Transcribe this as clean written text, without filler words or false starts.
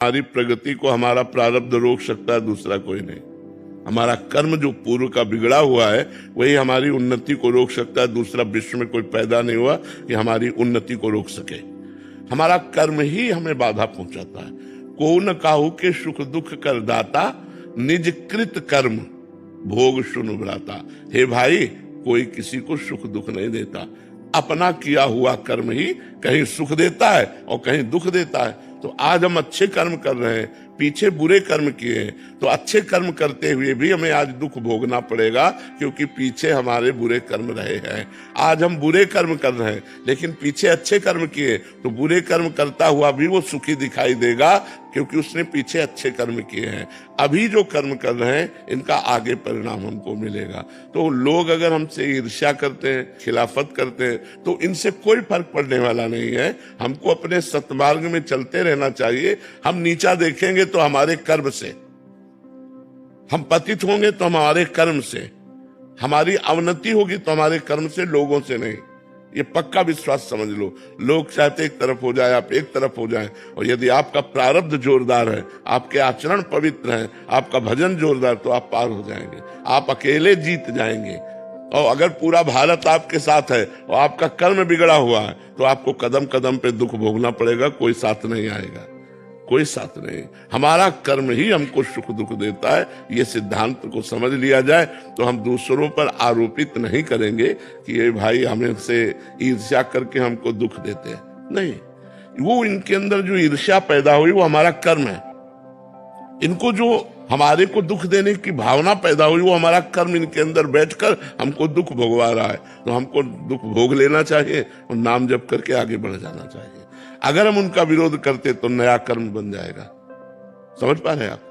हमारी प्रगति को हमारा प्रारब्ध रोक सकता है, दूसरा कोई नहीं। हमारा कर्म जो पूर्व का बिगड़ा हुआ है वही हमारी उन्नति को रोक सकता है। दूसरा विश्व में कोई पैदा नहीं हुआ कि हमारी उन्नति को रोक सके। हमारा कर्म ही हमें बाधा पहुंचाता है। को न काहू के सुख दुख कर दाता, निज कृत कर्म भोग सुन भ्राता। हे भाई, कोई किसी को सुख दुख नहीं देता, अपना किया हुआ कर्म ही कहीं सुख देता है और कहीं दुख देता है। तो आज हम अच्छे कर्म कर रहे हैं, पीछे बुरे कर्म किए हैं, तो अच्छे कर्म करते हुए भी हमें आज दुख भोगना पड़ेगा, क्योंकि पीछे हमारे बुरे कर्म रहे हैं। आज हम बुरे कर्म कर रहे हैं लेकिन पीछे अच्छे कर्म किए, तो बुरे कर्म करता हुआ भी वो सुखी दिखाई देगा, क्योंकि उसने पीछे अच्छे कर्म किए हैं। अभी जो कर्म कर रहे हैं इनका आगे परिणाम हमको मिलेगा। तो लोग अगर हमसे ईर्ष्या करते हैं, खिलाफत करते हैं, तो इनसे कोई फर्क पड़ने वाला नहीं है। हमको अपने सत्मार्ग में चलते रहना चाहिए। हम नीचा देखेंगे तो हमारे कर्म से, हम पतित होंगे तो हमारे कर्म से, हमारी अवनति होगी तो हमारे कर्म से, लोगों से नहीं। ये पक्का विश्वास समझ लो। लोग चाहते एक तरफ हो जाए, आप एक तरफ हो जाए, और यदि आपका प्रारब्ध जोरदार है, आपके आचरण पवित्र हैं, आपका भजन जोरदार, तो आप पार हो जाएंगे, आप अकेले जीत जाएंगे। और अगर पूरा भारत आपके साथ है और आपका कर्म बिगड़ा हुआ है, तो आपको कदम कदम पे दुख भोगना पड़ेगा, कोई साथ नहीं आएगा, कोई साथ नहीं। हमारा कर्म ही हमको सुख दुख देता है। ये सिद्धांत को समझ लिया जाए तो हम दूसरों पर आरोपित नहीं करेंगे कि ये भाई हमें से ईर्ष्या करके हमको दुख देते हैं। नहीं, वो इनके अंदर जो ईर्ष्या पैदा हुई वो हमारा कर्म है। इनको जो हमारे को दुख देने की भावना पैदा हुई वो हमारा कर्म इनके अंदर बैठकर हमको दुख भोगवा रहा है। तो हमको दुख भोग लेना चाहिए और नाम जप करके आगे बढ़ जाना चाहिए। अगर हम उनका विरोध करते तो नया कर्म बन जाएगा। समझ पा रहे हैं आप?